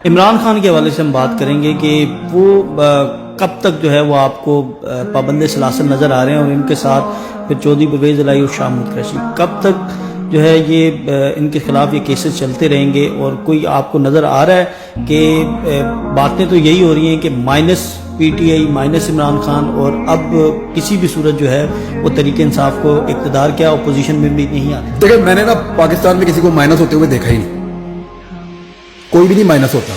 عمران خان کے حوالے سے ہم بات کریں گے کہ وہ کب تک جو ہے وہ آپ کو پابند سلاسل نظر آ رہے ہیں، اور ان کے ساتھ پھر چودھری پرویز الہی اور شاہ محمود قریشی کب تک جو ہے یہ ان کے خلاف یہ کیسز چلتے رہیں گے؟ اور کوئی آپ کو نظر آ رہا ہے کہ باتیں تو یہی ہو رہی ہیں کہ minus P T I minus Imran Khan, اور اب کسی بھی صورت جو ہے وہ تحریک انصاف کو اقتدار کیا اپوزیشن میں بھی نہیں آتی؟ دیکھیں، میں نے نا پاکستان میں کسی کو مائنس ہوتے ہوئے دیکھا ہی نہیں، کوئی بھی نہیں مائنس ہوتا،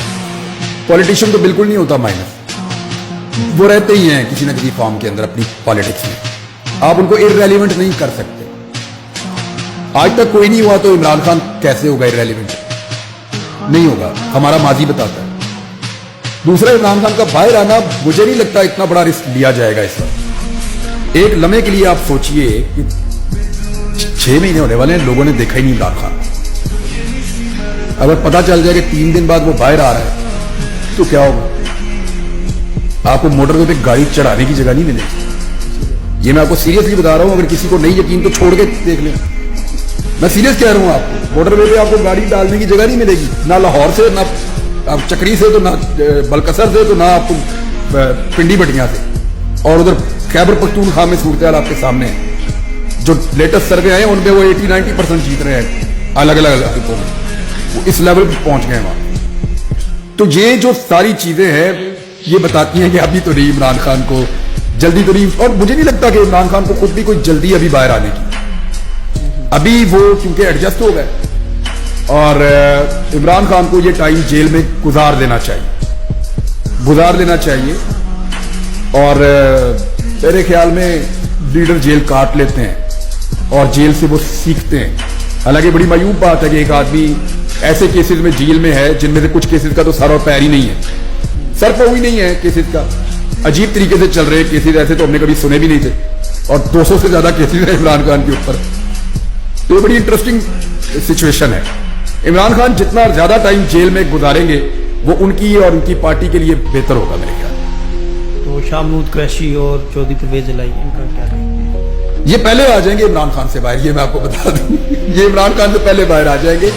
پولیٹیشین تو بالکل نہیں ہوتا مائنس، وہ رہتے ہی ہیں کسی نہ کسی فارم کے اندر اپنی پالیٹکس میں، آپ ان کو ارریلیونٹ نہیں کر سکتے۔ آج تک کوئی نہیں ہوا تو عمران خان کیسے ہوگا ارریلیونٹ؟ نہیں ہوگا، ہمارا ماضی بتاتا ہے۔ دوسرا، عمران خان کا باہر آنا مجھے نہیں لگتا اتنا بڑا رسک لیا جائے گا اس وقت۔ ایک لمحے کے لیے آپ سوچئے کہ 6 مہینے ہونے والے ہیں، لوگوں نے دیکھا ہی نہیں عمران خان، اگر پتا چل جائے کہ 3 دن بعد وہ باہر آ رہا ہے تو کیا ہوگا؟ آپ کو موٹر وے پہ گاڑی چڑھانے کی جگہ نہیں ملے گی۔ یہ میں آپ کو سیریسلی بتا رہا ہوں، اگر کسی کو نہیں یقین تو چھوڑ کے دیکھ لیں، میں سیریس کہہ رہا ہوں آپ کو، موٹر وے پہ آپ کو گاڑی ڈالنے کی جگہ نہیں ملے گی، نہ لاہور سے، نہ چکری سے، تو نہ بلکسر سے، تو نہ آپ کو پنڈی بٹیاں سے، اور ادھر خیبر پختونخوا میں صورتحال آپ کے سامنے ہے، جو لیٹسٹ سروے آئے ہیں ان پہ وہ 80-90% جیت رہے ہیں الگ الگ حلقوں میں، وہ اس لیول پہ پہنچ گئے ہیں وہاں۔ تو یہ جو ساری چیزیں ہیں یہ بتاتی ہیں کہ ابھی تو نہیں عمران خان کو جلدی تو نہیں، اور مجھے نہیں لگتا کہ عمران خان کو خود بھی کوئی جلدی ابھی باہر آنے کی، ابھی وہ کیونکہ ایڈجسٹ ہو گئے، اور عمران خان کو یہ ٹائم جیل میں گزار لینا چاہیے، اور میرے خیال میں لیڈر جیل کاٹ لیتے ہیں اور جیل سے وہ سیکھتے ہیں۔ حالانکہ بڑی معیوب بات ہے کہ ایک آدمی ایسے کیسز میں جیل میں ہے جن میں سے کچھ کیسز کا تو سر اور پیر ہی نہیں ہے، سر پہ ہوئی نہیں ہے کیسز کا، عجیب طریقے سے چل رہے کیسز، ایسے تو ہم نے کبھی سنے بھی نہیں تھے، اور 200 سے زیادہ کیسز ہیں عمران خان کے اوپر۔ تو یہ بڑی انٹرسٹنگ سچویشن ہے۔ عمران خان جتنا زیادہ ٹائم جیل میں گزاریں گے وہ ان کی اور ان کی پارٹی کے لیے بہتر ہوگا میرے خیال میں۔ تو شاہ محمود قریشی اور چودھری پرویز الہی ان کا کیا رہے گا؟ یہ پہلے آ جائیں گے عمران خان سے باہر، یہ میں آپ کو بتا دوں، یہ عمران خان سے پہلے باہر آ جائیں گے۔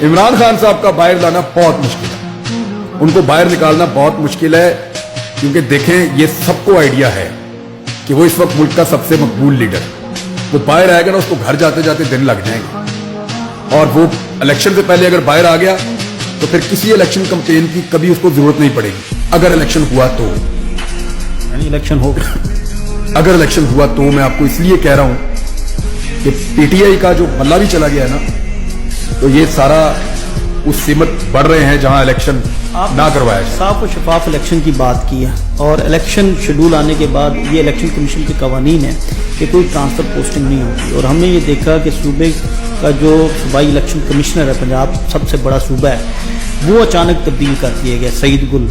عمران خان صاحب کا باہر لانا بہت مشکل ہے، ان کو باہر نکالنا بہت مشکل ہے، کیونکہ دیکھیں یہ سب کو آئیڈیا ہے کہ وہ اس وقت ملک کا سب سے مقبول لیڈر ہے، وہ باہر آئے گا نا اس کو گھر جاتے جاتے دن لگ جائیں گے، اور وہ الیکشن سے پہلے اگر باہر آ گیا تو پھر کسی الیکشن کمپین کی کبھی اس کو ضرورت نہیں پڑے گی، اگر الیکشن ہوا تو، یعنی الیکشن ہوگا، اگر الیکشن ہوا تو میں آپ کو اس لیے کہہ رہا ہوں کہ پی ٹی آئی کا جو ملہ بھی چلا گیا ہے نا، تو یہ سارا اس سمت بڑھ رہے ہیں جہاں الیکشن نہ کروایا جائے۔ صاف و شفاف الیکشن کی بات کی ہے، اور الیکشن شیڈول آنے کے بعد یہ الیکشن کمیشن کے قوانین ہیں کہ کوئی ٹرانسفر پوسٹنگ نہیں ہوتی، اور ہم نے یہ دیکھا کہ صوبے کا جو صوبائی الیکشن کمشنر ہے، پنجاب سب سے بڑا صوبہ ہے، وہ اچانک تبدیل کر دیے گئے۔ سعید گل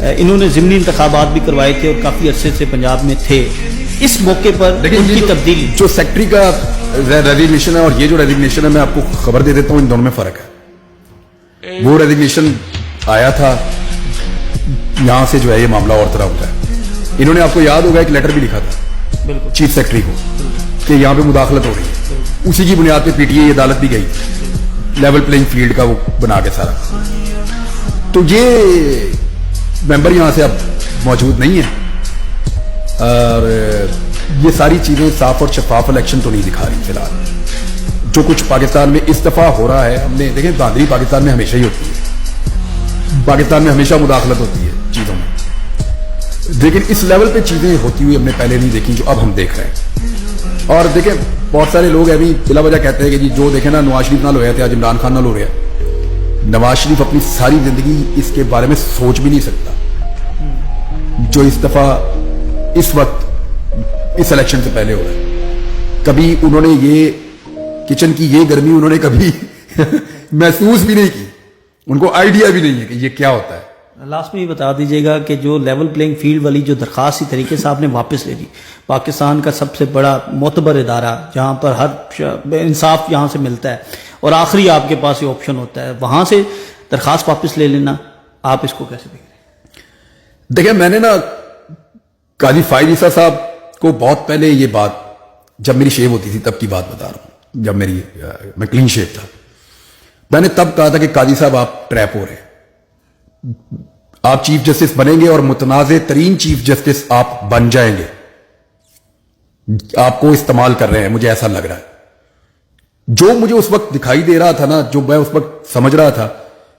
انہوں نے ضمنی انتخابات بھی کروائے تھے اور کافی عرصے سے پنجاب میں تھے، اس موقع پر ان کی تبدیلی جو سیکٹری کا ریزگنیشن ہے اور یہ جو ریزگنیشن ہے، میں آپ کو خبر دے دیتا ہوں، ان دونوں میں فرق ہے۔ وہ ریزگنیشن آیا تھا یہاں سے، جو ہے یہ معاملہ اور طرح ہوتا ہے، انہوں نے آپ کو یاد ہوگا ایک لیٹر بھی لکھا تھا بالکل چیف سیکرٹری کو کہ یہاں پہ مداخلت ہو رہی ہے، اسی کی بنیاد پہ پی ٹی آئی عدالت بھی گئی، لیول پلینگ فیلڈ کا وہ بنا کے سارا۔ تو یہ ممبر یہاں سے اب موجود نہیں ہے، اور یہ ساری چیزیں صاف اور شفاف الیکشن تو نہیں دکھا رہی فی الحال۔ جو کچھ پاکستان میں اس دفعہ ہو رہا ہے، ہم نے دیکھیں دھاندلی پاکستان میں ہمیشہ ہی ہوتی ہے، پاکستان میں ہمیشہ مداخلت ہوتی ہے چیزوں میں، لیکن اس لیول پہ چیزیں ہوتی ہوئی ہم نے پہلے نہیں دیکھی جو اب ہم دیکھ رہے ہیں۔ اور دیکھیں بہت سارے لوگ ابھی بلا وجہ کہتے ہیں کہ جی جو دیکھیں نا نواز شریف نال ہویا تھے آج عمران خان نال ہو رہا ہے۔ نواز شریف اپنی ساری زندگی اس کے بارے میں سوچ بھی نہیں سکتا جو اس دفعہ اس وقت اس الیکشن سے پہلے ہو رہا ہے۔ کبھی انہوں نے یہ کچن کی یہ گرمی انہوں نے کبھی محسوس بھی نہیں کی، ان کو آئیڈیا بھی نہیں ہے کہ یہ کیا ہوتا ہے۔ لاسٹ میں یہ بتا دیجیے گا کہ جو لیول پلینگ فیلڈ والی جو درخواست طریقے سے آپ نے واپس لے لی، پاکستان کا سب سے بڑا معتبر ادارہ جہاں پر ہر انصاف یہاں سے ملتا ہے، اور آخری آپ کے پاس یہ آپشن ہوتا ہے، وہاں سے درخواست واپس لے لینا، آپ اس کو کیسے دیکھ رہے ہیں؟ دیکھیں میں نے نا قاضی فائز عیسیٰ صاحب کو بہت پہلے یہ بات، جب میری شیو ہوتی تھی تب کی بات بتا رہا ہوں، جب میں کلین شیو تھا، میں نے تب کہا تھا کہ قاضی صاحب آپ ٹریپ ہو رہے ہیں، آپ چیف جسٹس بنیں گے اور متنازع ترین چیف جسٹس آپ بن جائیں گے. آپ کو استعمال کر رہے ہیں, مجھے ایسا لگ رہا ہے. جو مجھے اس وقت دکھائی دے رہا تھا نا, جو میں اس وقت سمجھ رہا تھا,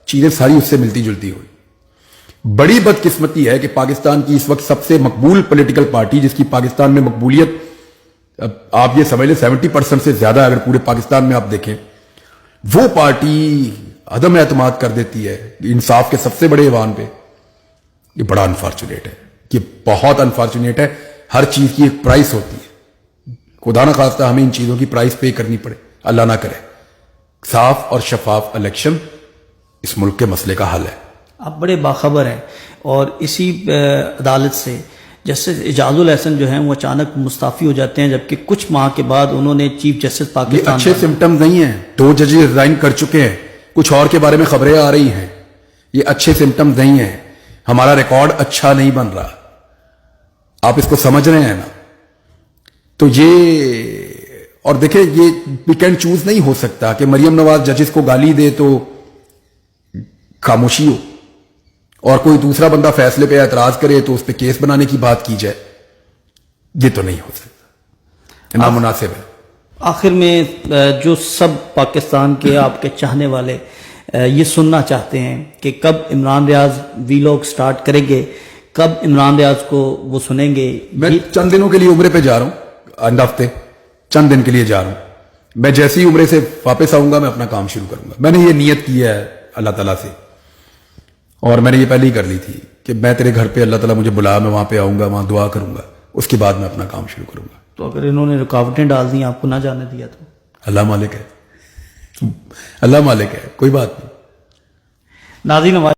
چیزیں ساری اس سے ملتی جلتی ہوئی. بڑی بدقسمتی ہے کہ پاکستان کی اس وقت سب سے مقبول پولیٹیکل پارٹی, جس کی پاکستان میں مقبولیت آپ یہ سمجھ لیں 70% سے زیادہ اگر پورے پاکستان میں آپ دیکھیں, وہ پارٹی عدم اعتماد کر دیتی ہے انصاف کے سب سے بڑے ایوان پہ. یہ بڑا انفارچونیٹ ہے, یہ بہت انفارچونیٹ ہے. ہر چیز کی ایک پرائس ہوتی ہے, خدا نہ خواستہ ہمیں ان چیزوں کی پرائس پے کرنی پڑے, اللہ نہ کرے. صاف اور شفاف الیکشن اس ملک کے مسئلے کا حل ہے. آپ بڑے باخبر ہیں, اور اسی عدالت سے جسٹس اعجاز الحسن جو ہیں وہ اچانک مستعفی ہو جاتے ہیں, جبکہ کچھ ماہ کے بعد انہوں نے چیف جسٹس یہ پاکستان اچھے سمٹمز نہیں ہیں. 2 ججز ریزائن کر چکے ہیں, کچھ اور کے بارے میں خبریں آ رہی ہیں. یہ اچھے سمٹمز نہیں ہیں. ہمارا ریکارڈ اچھا نہیں بن رہا, آپ اس کو سمجھ رہے ہیں نا. تو یہ, اور دیکھیں یہ پک اینڈ چوز نہیں ہو سکتا کہ مریم نواز ججز کو گالی دے تو خاموشی ہو, اور کوئی دوسرا بندہ فیصلے پہ اعتراض کرے تو اس پہ کیس بنانے کی بات کی جائے. یہ تو نہیں ہو سکتا, نامناسب ہے. آخر میں جو سب پاکستان کے آپ کے چاہنے والے یہ سننا چاہتے ہیں کہ کب عمران ریاض ویلاگ سٹارٹ کریں گے, کب عمران ریاض کو وہ سنیں گے. میں چند دنوں کے لیے عمرے پہ جا رہا ہوں, آئندہ ہفتے چند دن کے لیے جا رہا ہوں. میں جیسے ہی عمرے سے واپس آؤں گا میں اپنا کام شروع کروں گا. میں نے یہ نیت کی ہے اللہ تعالیٰ سے, اور میں نے یہ پہلے ہی کر لی تھی کہ میں تیرے گھر پہ اللہ تعالیٰ مجھے بلا, میں وہاں پہ آؤں گا, وہاں دعا کروں گا, اس کے بعد میں اپنا کام شروع کروں گا. تو اگر انہوں نے رکاوٹیں ڈال دی آپ کو نہ جانے دیا تو اللہ مالک ہے, اللہ مالک ہے, کوئی بات نہیں. ناظرین ہمارے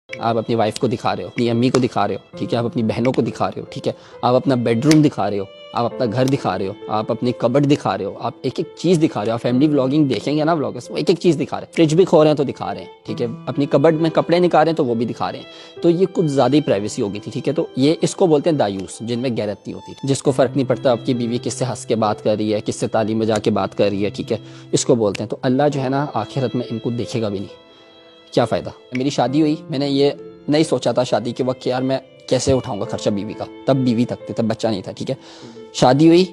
آپ اپنی وائف کو دکھا رہے ہو, اپنی امی کو دکھا رہے ہو, ٹھیک ہے, آپ اپنی بہنوں کو دکھا رہے ہو, ٹھیک ہے, آپ اپنا بیڈ روم دکھا رہے ہو, آپ اپنا گھر دکھا رہے ہو, آپ اپنی کبڈ دکھا رہے ہو, آپ ایک ایک چیز دکھا رہے ہو. آپ فیملی ولاگنگ دیکھیں گے نا ولاگرز, وہ ایک ایک چیز دکھا رہے ہیں. فریج بھی کھو رہے ہیں تو دکھا رہے ہیں, ٹھیک ہے, اپنی کبڈ میں کپڑے نکال رہے ہیں تو وہ بھی دکھا رہے ہیں. تو یہ کچھ زیادہ ہی پرائیویسی ہو گئی تھی, ٹھیک ہے. تو یہ اس کو بولتے ہیں دایوس, جن میں غیرت نہیں ہوتی, جس کو فرق نہیں پڑتا آپ کی بیوی کس سے ہنس کے بات کر رہی ہے, کس سے تعلیم میں جا کے بات کر رہی ہے, ٹھیک ہے, اس کو بولتے ہیں. تو اللہ جو ہے نا آخرت میں ان کو دیکھے گا بھی نہیں. کیا فائدہ. میری شادی ہوئی, میں نے یہ نہیں سوچا تھا شادی کے وقت کہ یار میں کیسے اٹھاؤں گا خرچہ بیوی کا, تب بیوی تک تھی, تب بچہ نہیں تھا, ٹھیک ہے. شادی ہوئی,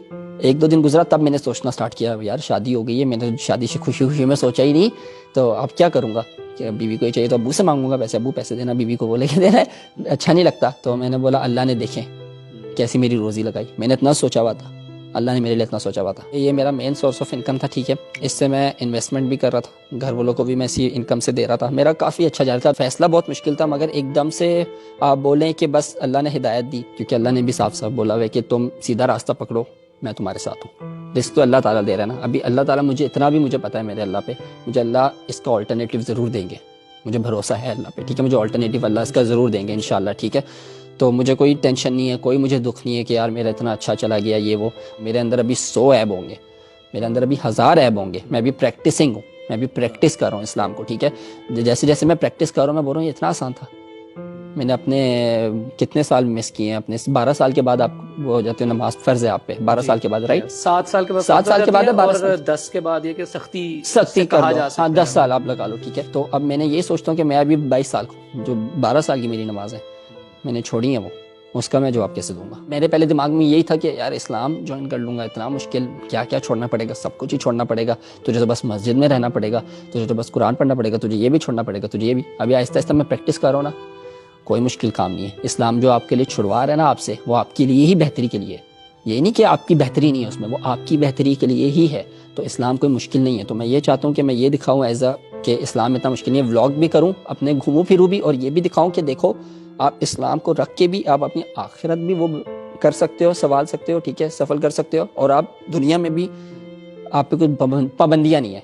1-2 دن گزرا, تب میں نے سوچنا سٹارٹ کیا یار شادی ہو گئی ہے, میں نے شادی سے خوشی میں سوچا ہی نہیں, تو اب کیا کروں گا کہ بیوی کو یہ چاہیے تو ابو سے مانگوں گا, ویسے ابو پیسے دینا, بیوی کو بولے کہ دینا ہے, اچھا نہیں لگتا. تو میں نے بولا اللہ نے دیکھیں کیسی میری روزی لگائی, میں نے اتنا سوچا ہوا تھا, اللہ نے میرے لیے اتنا سوچا ہوا تھا. یہ میرا مین سورس آف انکم تھا, ٹھیک ہے. اس سے میں انویسٹمنٹ بھی کر رہا تھا, گھر والوں کو بھی میں اسی انکم سے دے رہا تھا. میرا کافی اچھا جا رہا تھا. فیصلہ بہت مشکل تھا, مگر ایک دم سے آپ بولیں کہ بس اللہ نے ہدایت دی, کیونکہ اللہ نے بھی صاف صاف بولا ہے کہ تم سیدھا راستہ پکڑو, میں تمہارے ساتھ ہوں. رزق تو اللہ تعالیٰ دے رہا ہے نا. ابھی اللہ تعالیٰ مجھے اتنا بھی مجھے پتہ ہے میرے اللہ پہ, مجھے اللہ اس کا آلٹرنیٹیو ضرور دیں گے, مجھے بھروسہ ہے اللہ پہ, ٹھیک ہے. مجھے آلٹرنیٹیو اللہ اس کا ضرور دیں گے انشاءاللہ, ٹھیک ہے. تو مجھے کوئی ٹینشن نہیں ہے, کوئی مجھے دکھ نہیں ہے کہ یار میرا اتنا اچھا چلا گیا یہ وہ. میرے اندر ابھی 100 عیب ہوں گے, میرے اندر ابھی 1000 عیب ہوں گے. میں ابھی پریکٹسنگ ہوں, میں ابھی پریکٹس کر رہا ہوں اسلام کو, ٹھیک ہے. جیسے جیسے میں پریکٹس کر رہا ہوں میں بول رہا ہوں یہ اتنا آسان تھا. میں نے اپنے کتنے سال مس کیے ہیں, اپنے 12 سال کے بعد آپ وہ ہو جاتے ہو, نماز فرض ہے آپ پہ 12 سال کے بعد, رائٹ. 7 سال کے بعد 7 سال کے بعد ہے, 12 اور سال 10 کے بعد یہ کہ سختی کر کہا لو, جا سکتا ہاں ہے. 10 سال آپ لگا لو, ٹھیک ہے. تو اب میں نے یہ سوچتا ہوں کہ میں ابھی 22 سال کو, جو 12 سال کی میری نماز ہے میں نے چھوڑی ہے, وہ اس کا میں جواب کیسے دوں گا. میرے پہلے دماغ میں یہی تھا کہ یار اسلام جوائن کر لوں گا, اتنا مشکل, کیا کیا چھوڑنا پڑے گا, سب کچھ ہی چھوڑنا پڑے گا, تجھے تو بس مسجد میں رہنا پڑے گا, تجھے تو بس قرآن پڑھنا پڑے گا, تجھے یہ بھی چھوڑنا پڑے گا, تجھے یہ بھی. ابھی آہستہ آہستہ میں پریکٹس کر رہا ہوں نا, کوئی مشکل کام نہیں ہے. اسلام جو آپ کے لیے چھڑوا رہا ہے نا آپ سے, وہ آپ کے لیے ہی بہتری کے لیے, یہ نہیں کہ آپ کی بہتری نہیں ہے اس میں, وہ آپ کی بہتری کے لیے ہی ہے. تو اسلام کوئی مشکل نہیں ہے. تو میں یہ چاہتا ہوں کہ میں یہ دکھاؤں ایز اے کہ اسلام اتنا مشکل نہیں ہے. ولاگ بھی کروں, اپنے گھوموں پھروں بھی, اور یہ بھی دکھاؤں کہ دیکھو آپ اسلام کو رکھ کے بھی آپ اپنی آخرت بھی وہ کر سکتے ہو, سنوال سکتے ہو, ٹھیک ہے, سفل کر سکتے ہو, اور آپ دنیا میں بھی آپ پہ کوئی پابندیاں نہیں ہے.